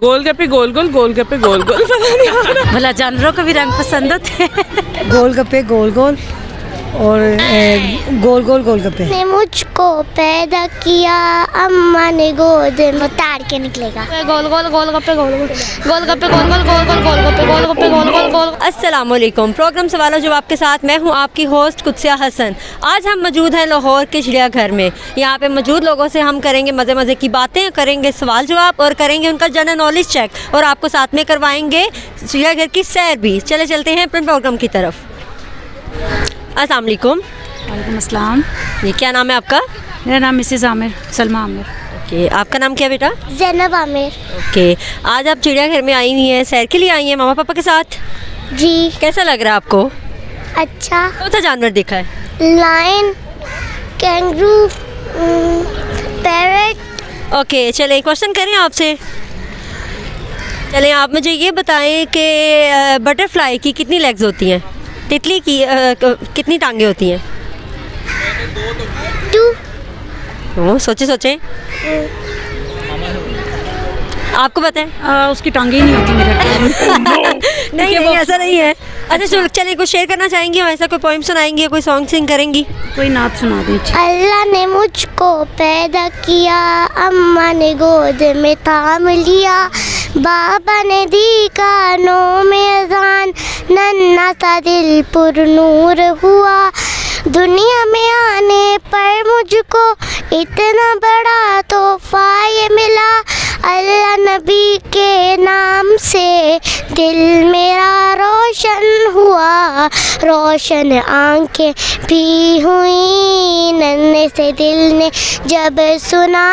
गोलगप्पे गोल गोल, गोलगप्पे गोल गोल। भला जानवरों को भी रंग पसंद होते हैं। गोलगप्पे गोल गोल और गोल गोल गोलगप्पे। ने मुझको पैदा किया, अम्मा ने गोद में उतार के निकलेगा। गोल गोल गोलगप्पे गोल गोल, गोलगप्पे गोल गोल, गोल गोल गोलगप्पे गोलगप्पे गोल गोल गोल। अस्सलाम वालेकुम। प्रोग्राम सवालों जवाब के साथ मैं हूं आपकी होस्ट कुत्सिया हसन। आज हम मौजूद हैं लाहौर के चिड़ियाघर में। यहाँ पे मौजूद लोगों से हम करेंगे मज़े मज़े की बातें, करेंगे सवाल जवाब और करेंगे उनका जनरल नॉलेज चेक और आपको साथ में करवाएंगे चिड़ियाघर की सैर भी। चलते हैं अपने प्रोग्राम की तरफ। अस्सलाम वालेकुम। वालेकुम अस्सलाम। ये क्या नाम है आपका? मेरा नाम मिसेस आमिर, सलमा आमिर। ओके, आपका नाम क्या है बेटा? ज़ैनब आमिर। ओके, आज आप चिड़ियाघर में आई हुई हैं, सैर के लिए आई हैं मामा पापा के साथ। जी। कैसा लग रहा है आपको? अच्छा। कौन सा जानवर देखा है? Lion, kangaroo, parrot. ओके, चले क्वेश्चन करें आपसे। चलें, आप मुझे ये बताएं कि बटरफ्लाई की कितनी लेग्स होती हैं? तितली की कितनी टांगे होती हैं? 2। सोचे आपको पता है? उसकी टांगे ही नहीं होती मेरे। नहीं ऐसा नहीं है। अच्छा चलो, चलिए कुछ शेयर करना चाहेंगी? ऐसा कोई पोइम सुनाएंगी, कोई सॉन्ग सिंग करेंगी? कोई नात सुना दीजिए। अल्लाह ने मुझको पैदा किया, अम्मा ने गोद में थाम लिया, बाबा ने दी कानों में अज़ान, नन्हा सा दिल पुरनूर हुआ, दुनिया में आने पर मुझको इतना बड़ा तोहफा ये मिला, अल्लाह नबी के नाम से दिल मेरा रोशन हुआ, रोशन आंखें भी हुई, नन्हे से दिल ने जब सुना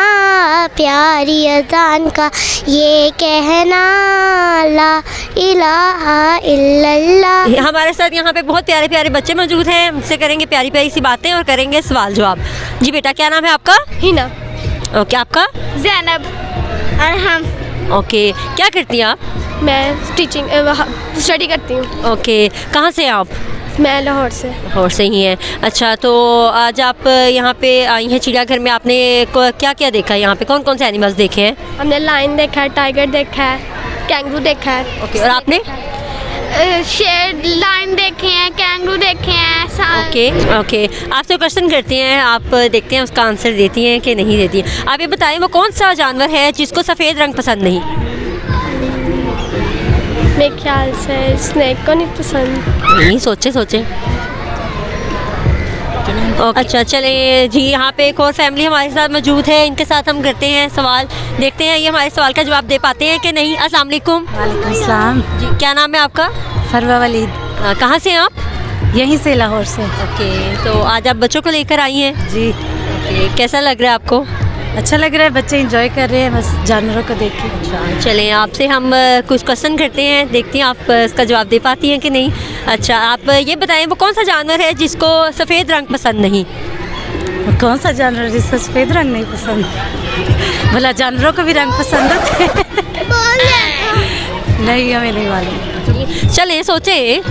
प्यारी अज़ान का ये कहना, ला इलाहा इल्लल्लाह। हमारे साथ यहाँ पे बहुत प्यारे प्यारे बच्चे मौजूद हैं, उनसे करेंगे प्यारी प्यारी सी बातें और करेंगे सवाल जवाब। जी बेटा, क्या नाम है आपका? हिना। ओके, आपका? ज़ैनब। अरहम। ओके, क्या करती हैं आप? मैं टीचिंग स्टडी करती हूँ। ओके, कहाँ से हैं आप? मैं लाहौर से। लाहौर से ही हैं। अच्छा, तो आज आप यहाँ पे आई हैं चिड़ियाघर में, आपने क्या क्या देखा है यहाँ पे? कौन कौन से एनिमल्स देखे हैं? हमने लायन देखा है, टाइगर देखा है, कैंगरू देखा है। ओके, और आपने? शेर, लायन देखे हैं, कैंगरू देखे हैं। ओके ओके, आपसे क्वेश्चन करते हैं, आप देखते हैं उसका आंसर देती हैं कि नहीं देती हैं। आप ये बताएं वो कौन सा जानवर है जिसको सफ़ेद रंग पसंद नहीं? मेरे ख्याल से स्नेक को नहीं पसंद। नहीं, सोचे। अच्छा चले जी, यहाँ पे एक और फैमिली हमारे साथ मौजूद है, इनके साथ हम करते हैं सवाल, देखते हैं ये हमारे सवाल का जवाब दे पाते हैं कि नहीं। अस्सलाम वालेकुम। वालेकुम अस्सलाम। जी, क्या नाम है आपका? फरवा वलीद। कहाँ से हैं आप? यहीं से, लाहौर से। ओके, तो आज आप बच्चों को लेकर आई हैं? जी। ओके, कैसा लग रहा है आपको? अच्छा लग रहा है, बच्चे एंजॉय कर रहे हैं बस जानवरों को देख के। अच्छा, चलें आपसे हम कुछ क्वेश्चन करते हैं, देखती हैं आप इसका जवाब दे पाती हैं कि नहीं। अच्छा, आप ये बताएं वो कौन सा जानवर है जिसको सफ़ेद रंग पसंद नहीं? कौन सा जानवर जिसको सफ़ेद रंग नहीं पसंद? भला जानवरों को भी रंग पसंद होते हैं। नहीं, हमें नहीं मालूम। चलें सोचे,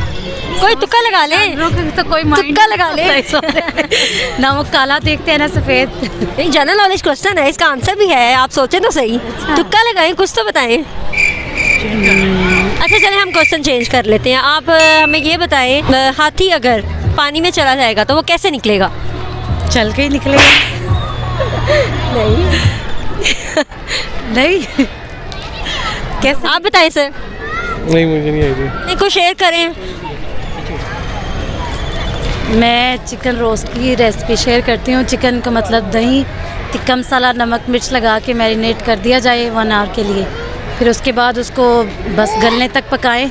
कोई तुक्का लगा ले। तो कोई तुक्का लगा ले। ना वो काला देखते हैं ना सफ़ेद। नहीं, जनरल नॉलेज क्वेश्चन है, इसका आंसर भी है, आप सोचें तो सही। तुक्का लगाएं, कुछ तो बताएं। अच्छा चलें, हम क्वेश्चन चेंज कर लेते हैं। आप हमें ये बताएं, हाथी अगर पानी में चला जाएगा तो वो कैसे निकलेगा? चल के ही निकलेगा। नहीं। कैसे? आप बताएं सर। नहीं, मुझे नहीं आइडिया। नहीं, कुछ शेयर करें। मैं चिकन रोस्ट की रेसिपी शेयर करती हूँ। चिकन को मतलब दही, टिक्का मसाला, नमक मिर्च लगा के मैरिनेट कर दिया जाए 1 आवर के लिए, फिर उसके बाद उसको बस गलने तक पकाएं।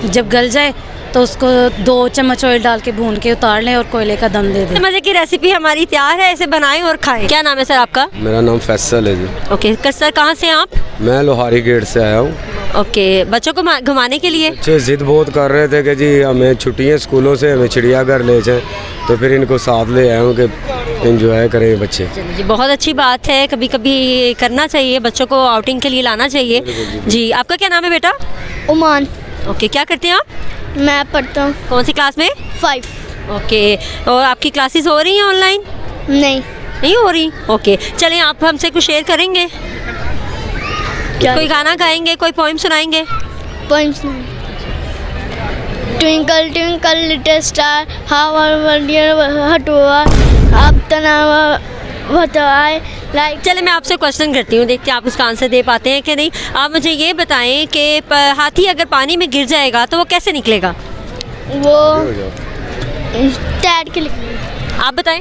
जब गल जाए तो उसको 2 चम्मच ऑयल डाल के भून के उतार लें और कोयले का दम दे दें। मज़े की रेसिपी हमारी तैयार है, इसे बनाएं और खाएं। क्या नाम है सर आपका? मेरा नाम फैसल है जी। ओके, सर कहाँ से हैं आप? मैं लोहारी गेट से आया हूँ। ओके, बच्चों को घुमाने के लिए? बच्चे जिद बहुत कर रहे थे कि जी हमें छुट्टियाँ स्कूलों से, हमें चिड़ियाघर ले जाएं, तो फिर इनको साथ ले आया हूँ कि एंजॉय करें बच्चे। जी, बहुत अच्छी बात है, कभी कभी करना चाहिए, बच्चों को आउटिंग के लिए लाना चाहिए। जी, आपका क्या नाम है बेटा? उमान। ओके, क्या करते हैं आप? मैं पढ़ता हूँ। कौन सी क्लास में? 5। ओके, और आपकी क्लासेस हो रही हैं ऑनलाइन? नहीं। नहीं हो रही? ओके, चलें आप हमसे कुछ शेयर करेंगे। कोई गाना गाएंगे, कोई पोइम सुनाएंगे? Points. Twinkle twinkle little star, how our dear heart was. अब तनावा बताए लाइक। चले मैं आपसे क्वेश्चन करती हूँ, देखते हैं आप उसका आंसर दे पाते हैं कि नहीं। आप मुझे ये बताएं कि हाथी अगर पानी में गिर जाएगा तो वो कैसे निकलेगा? वो तैर के निकले। आप बताएं।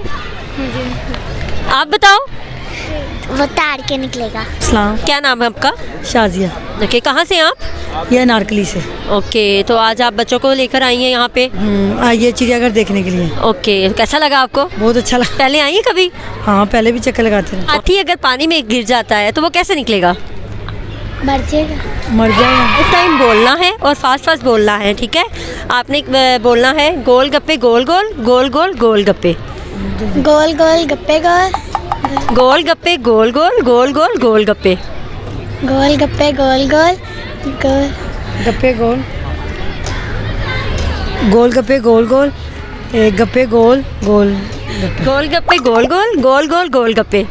आप बताओ। वो तार के निकलेगा। इस्लाम क्या नाम है आपका? शाजिया, ओके, कहाँ से हैं आप? ये अनारकली से। ओके, तो आज आप बच्चों को लेकर आई हैं यहाँ पे? आइए चिड़ियाघर देखने के लिए। ओके, कैसा लगा आपको? बहुत अच्छा लगा। पहले आई हैं कभी? हाँ, पहले भी चक्कर लगाते हैं। हाथी अगर पानी में गिर जाता है तो वो कैसे निकलेगा? मर जाएगा। मर जाएगा। इस टाइम बोलना है और फास्ट फास्ट बोलना है, ठीक है? आपने बोलना है गोल गप्पे गोल गोल, गोल गोल गोल गप्पे, गोल गोल गप्पे गोल, गोल गप्पे गोल गोल, गोल गोल गोल गप्पे, गोल गप्पे गोल गोल, गोल गप्पे गोल, गोल गप्पे गोल गोल, एक गप्पे गोल गोल गप्पे, गोल गप्पे गोल गोल, गोल गोल गोल गप्पे,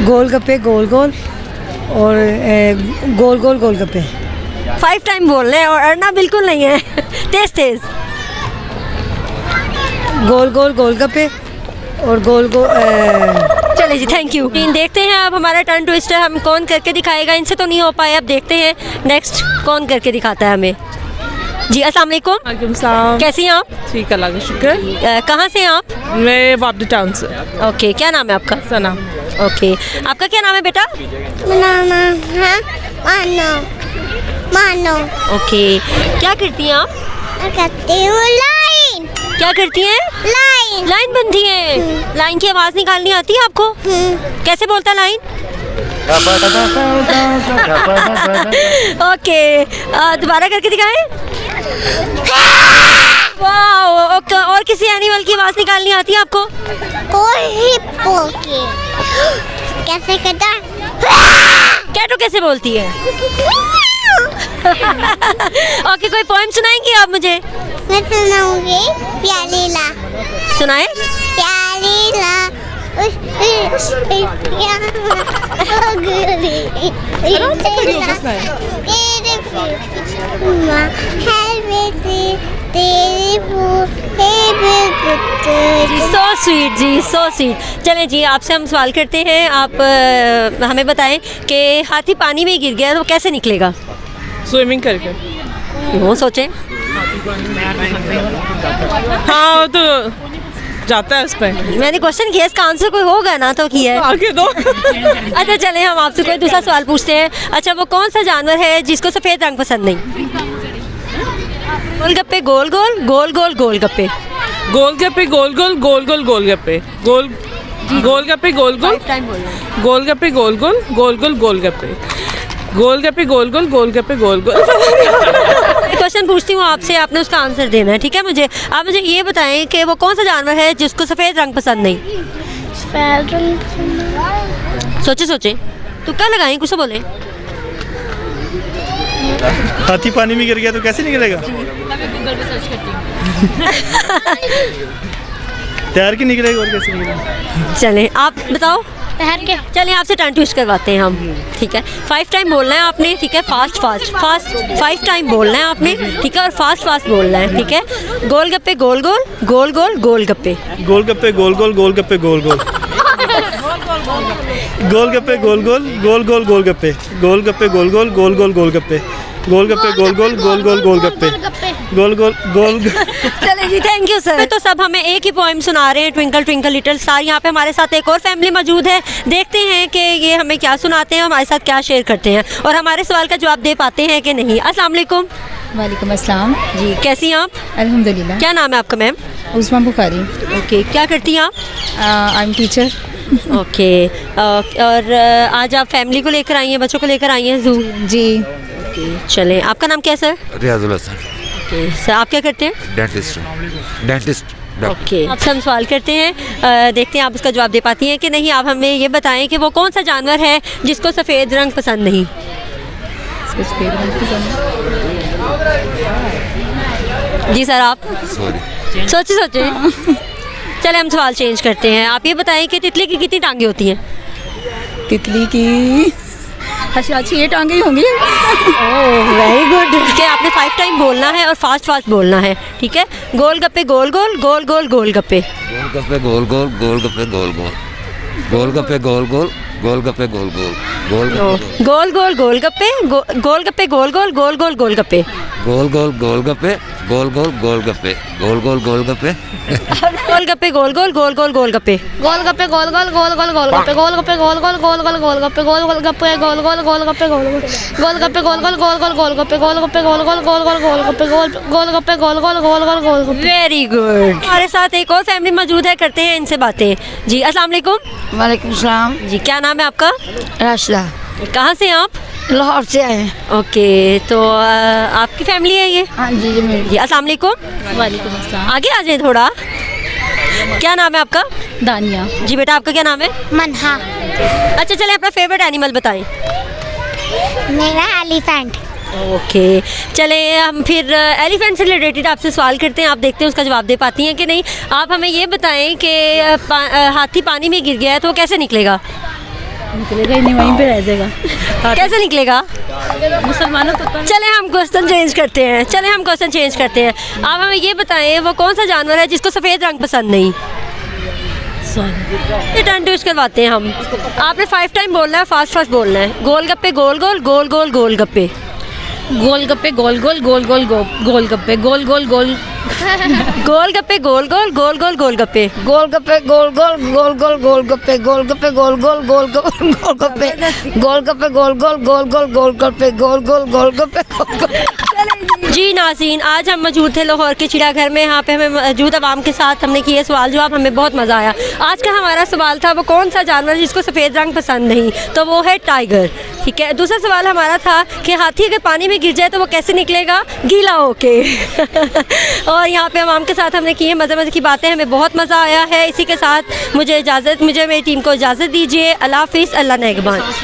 गोल गप्पे गोल गोल और गोल गोल गोल गप्पे। 5 टाइम बोलना है और अड़ना बिल्कुल नहीं है। तेज तेज। गोल गोल गोल गप्पे और गोल गोल चले जी, थैंक यू। देखते हैं अब हमारा टर्न ट्विस्टर हम कौन करके दिखाएगा। इनसे तो नहीं हो पाया, अब देखते हैं नेक्स्ट कौन करके दिखाता है हमें। जी अस्सलाम वालेकुम। वालेकुम सलाम। कैसी हैं आप? ठीक, अल्लाह का शुक्र। कहाँ से हैं आप? मैं वापडी टाउन से। ओके, क्या नाम है आपका? सना। ओके, आपका क्या नाम है बेटा? बनाना है, मानो मानो। ओके, क्या करती हैं आप? करती हूँ लाइन क्या करती हैं? लाइन। लाइन बनती है। लाइन की आवाज़ निकालनी आती है आपको? कैसे बोलता है लाइन? ओके, दोबारा करके दिखाएं। वाह, और किसी एनिमल की आवाज़ निकालनी आती है आपको? कोई हिप्पो की कैसे करता है? कैटो कैसे बोलती है? ओके, कोई पोएम सुनाएंगी आप मुझे? मैं सुनाऊंगी प्यारी ला। सुनाए। प्यारी ला सो स्वीट जी, सो स्वीट। चलें जी, आपसे हम सवाल करते हैं। आप हमें बताएं कि हाथी पानी में गिर गया तो कैसे निकलेगा? स्विमिंग करके। क्यों सोचें? हाँ, वो तो जाता है उस पर। मैंने क्वेश्चन किया, इसका आंसर कोई होगा ना तो किया है। आगे दो। अच्छा चलें, हम आपसे कोई दूसरा सवाल पूछते हैं। अच्छा, वो कौन सा जानवर है जिसको सफ़ेद रंग पसंद नहीं? गोलगप्पे गोल गोल, गोल गोल गोल गप्पे, गोलगप्पे गोल गोल, गोल गोल गोलगप्पे, गोल गोलगप्पे गोल गोल, गोलगप्पे गोल गोल, गोल गोल गोलगप्पे, गोलगप्पे गोल गोल, गोलगप्पे गोल गोल। क्वेश्चन पूछती हूँ आपसे, आपने उसका आंसर देना है, ठीक है? मुझे आप मुझे ये बताएं कि वो कौन सा जानवर है जिसको सफ़ेद रंग पसंद नहीं? सफेद रंग। सोचे सोचे, तुक्का लगाएं, कुछ तो बोले। हाथी पानी में गिर गया तो कैसे निकलेगा? तैर के निकलेगा और कैसे निकलेगा? चलें, आप बताओ। तैर के। चलिए आपसे टर्न ट्विस्ट करवाते हैं हम, ठीक है? 5 टाइम बोलना है आपने, ठीक है? फास्ट फास्ट फास्ट 5 टाइम बोलना है आपने, ठीक है? और फास्ट फास्ट बोलना है, ठीक है? गोलगप्पे गोल गोल, गोल गोल गोल गप्पे, गोलगप्पे गोल गोल, गोलगप्पे गोल गोल, गोलगप्पे गोल गोल, गोल गोल गोलगप्पे, गोलगप्पे गोल गोल, गोल गोल गोलगप्पे, गोलगप्पे गोल गोल, गोल गोल गोलगप्पे, गोल गोल गोल। चलें जी, थैंक यू सर। तो सब हमें एक ही पोएम सुना रहे हैं, ट्विंकल ट्विंकल लिटिल स्टार। यहाँ पे हमारे साथ एक और फैमिली मौजूद है, देखते हैं कि ये हमें क्या सुनाते हैं, हमारे साथ क्या शेयर करते हैं और हमारे सवाल का जवाब दे पाते हैं कि नहीं। अस्सलाम वालेकुम। वालेकुम अस्सलाम। जी, कैसी हैं आप? अल्हम्दुलिल्लाह। क्या नाम है आपका मैम? उस्मा बुखारी। ओके, क्या करती हैं आप? I am teacher. ओके, और आज आप फैमिली को लेकर आई हैं, बच्चों को लेकर आई हैं ज़ू? जी। चलें, आपका नाम क्या है sir? Riyazul Hasan. Okay sir, आप क्या करते हैं? डेंटिस्ट। ओके, आपसे हम सवाल करते हैं, देखते हैं आप उसका जवाब दे पाती हैं कि नहीं। आप हमें ये बताएं कि वो कौन सा जानवर है जिसको सफ़ेद रंग पसंद नहीं? जी सर, आप सोचे सोचे। चले हम सवाल चेंज करते हैं। आप ये बताएं कि तितली की कितनी टांगे होती हैं? तितली की अच्छी ये टांगे ही होंगी। Very good. ठीक है, आपने 5 टाइम बोलना है और फास्ट फास्ट बोलना है, ठीक है। गोलगप्पे गोल गोल गोल गोल गोलगप्पे। गोलगप्पे गोल गोल गोलगप्पे गोल गोल गोलगप्पे गोल गोल गोलगप्पे गोल गोल गोल गोल गोलगप्पे गोलगप्पे गोल गोल गोल गोल गोलगप्पे। गोल गोल गोलगप्पे गोल गोल गोलगप्पे गोल गोल गोलगप्पे गोलगप्पे गोल गोल गोल गोल गोलगप्पे। गोलगप्पे गोल गोल गोल गोल गोलगप्पे गोलगप्पे गोल गोल गोल गोल गोलगप्पे गोल गोलगप्पे गोल गोल गोलगप्पे गोल गोलगप्पे गोल गोल गोल गोल गोलगप्पे गोलगप्पे गोल गोल गोल गोल गोलगप्पे गोलगप्पे गोल गोल गोल गोल गोलगप्पे। Very good. हमारे साथ एक और फैमिली मौजूद है, करते हैं इनसे बातें। जी अस्सलाम वालेकुम। वालेकुम सलाम। जी क्या नाम है आपका? राशिदा, कहाँ से हैं आप? लाहौर से आए हैं। ओके, तो आपकी फैमिली है ये? हाँ जी जी मेरी। जी अस्सलाम वालेकुम। वालेकुम अस्सलाम। आगे आ जाए थोड़ा। क्या नाम है आपका? दानिया। जी बेटा आपका क्या नाम है? मनहा। अच्छा चले अपना फेवरेट एनिमल बताएं। मेरा एलिफेंट। ओके चले हम फिर एलिफेंट से रिलेटेड आपसे सवाल करते हैं, आप देखते हैं उसका जवाब दे पाती हैं कि नहीं। आप हमें ये बताएं कि हाथी पानी में गिर गया है तो वो कैसे निकलेगा? निकलेगा ही नहीं, वहीं पे रह जाएगा। कैसे निकलेगा? मुसलमानों तो चले हम क्वेश्चन चेंज करते हैं। आप हमें ये बताएं वो कौन सा जानवर है जिसको सफ़ेद रंग पसंद नहीं? ये टर्न ट्विस्ट करवाते हैं हम। आपने 5 टाइम बोलना है, फास्ट फास्ट बोलना है। गोलगप्पे गोल गोल गोल गोल गोलगप्पे। गोलगप्पे गोल गोल गोल गोल गोलगप्पे गोल गोल गोल गोलगप्पे गोल गोल गोल गोल गोलगप्पे। गोलगप्पे गोल गोल गोल गोल गोलगप्पे गोलगप्पे गोल गोल गोल गोल गोलगप्पे गोलगप्पे गोल गोल गोल गोल गोलगप्पे गोल गोल गोलगप्पे। जी नाज़रीन, आज हम मौजूद थे लाहौर के चिड़ियाघर में। यहाँ पे हमें मौजूद आवाम के साथ हमने किए सवाल जवाब, हमें बहुत मज़ा आया। आज का हमारा सवाल था वो कौन सा जानवर जिसको सफ़ेद रंग पसंद नहीं, तो वो है टाइगर। ठीक है, दूसरा सवाल हमारा था कि हाथी अगर पानी में गिर जाए तो वो कैसे निकलेगा? गीला होके। और यहाँ पे आवाम के साथ हमने किए मज़े की बातें, हमें बहुत मज़ा आया है। इसी के साथ मुझे मेरी टीम को इजाज़त दीजिए। अल्लाह हाफ़िज़, अल्लाह नेगबान।